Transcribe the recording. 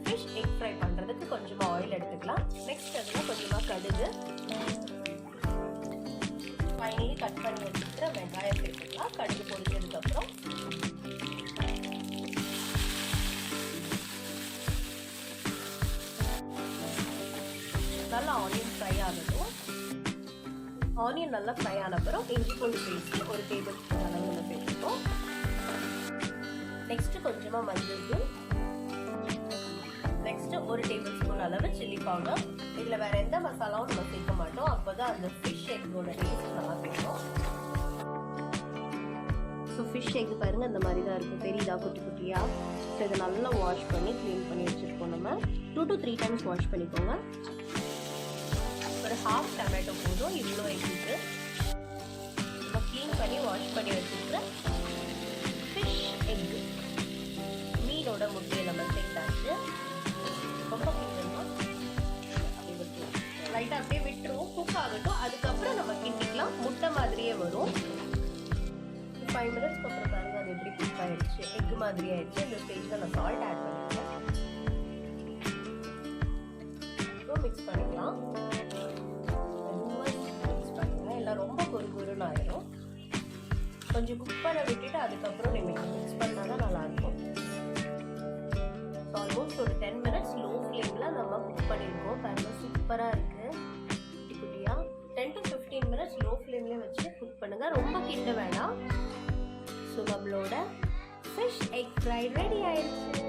Fish egg fry பண்ணுறதுக்கு கொஞ்சமாக oil எடுத்துக்கலாம். நெக்ஸ்ட் அதில் கொஞ்சமாக கடுகு, ஃபைனலி கட் பண்ணி வச்சுக்கிற வெங்காயம் சேர்த்துக்கலாம். கடுகு பொரிச்சதுக்கப்புறம் நல்லா ஆனியன் ஃப்ரை ஆகட்டும். ஆனியன் நல்லா ஃப்ரை ஆன அப்புறம் இஞ்சி பூண்டு பேஸ்ட் 1 டேபிள் ஸ்பூன் அளவுல சேர்த்துப்போம். நெக்ஸ்ட் கொஞ்சமா மஞ்சள் தூள், நெக்ஸ்ட் 1 டேபிள் ஸ்பூன் அளவு சில்லி பவுடர். இதுல வேற எந்த மசாலாவும் நம்ம சேர்க்க மாட்டோம், அப்பதான் அந்த ஃபிஷ் எக்கோட டேஸ்ட் நல்லா இருக்கும். ஸோ ஃபிஷ் எக் பாருங்க இந்த மாதிரி தான் இருக்கும், தெரியுதா குட்டி குட்டியா. ஸோ இதை நல்லா வாஷ் பண்ணி க்ளீன் பண்ணி வச்சுருக்கோம். நம்ம 2 to 3 டைம்ஸ் வாஷ் பண்ணிக்கோங்க. ஒரு ஹாஃப் டொமேட்டோ போதும் இவ்வளோ எக்கு. நம்ம க்ளீன் பண்ணி வாஷ் பண்ணி வச்சுருக்கிற ஃபிஷ் எக்கு, மீனோட முட்டையை நம்ம சேர்த்தாச்சு. ரொம்ப கிண்டணும், லைட்டாக அப்படியே விட்டுருவோம், குக் ஆகட்டும். அதுக்கப்புறம் நம்ம கிண்டிக்கலாம். முட்டை மாதிரியே வரும். 5 மினிட்ஸ்க்கு அப்புறம் பாருங்க அது எப்படி குக் ஆகிடுச்சு, எக் மாதிரி ஆயிடுச்சு. இந்த ஸ்டேஜில் நான் சால்ட் ஆட் பண்ணிக்கிறேன். மிக்ஸ் பண்ணிக்கலாம். எல்லாம் ரொம்ப குறுகுறுன்னு ஆயிடும். கொஞ்சம் குக் பண்ண விட்டுட்டு அதுக்கப்புறம் நீங்கள் மிக்ஸ் பண்ணால் தான் நல்லாயிருக்கும். ஸோ ஆல்மோஸ்ட் ஒரு 10 மினிட்ஸ் லோ ஃப்ளேமில் நம்ம குக் பண்ணியிருக்கோம். பாருங்க சூப்பராக இருக்குது. குட்டி குட்டியாக 10 to 15 மினிட்ஸ் லோ ஃப்ளேம்லேயே வச்சு குக் பண்ணுங்கள், ரொம்ப கிண்ட வேண்டாம். ஸோ நம்மளோட ஃபிஷ் எக் ஃப்ரை ரெடி ஆயிடுச்சு.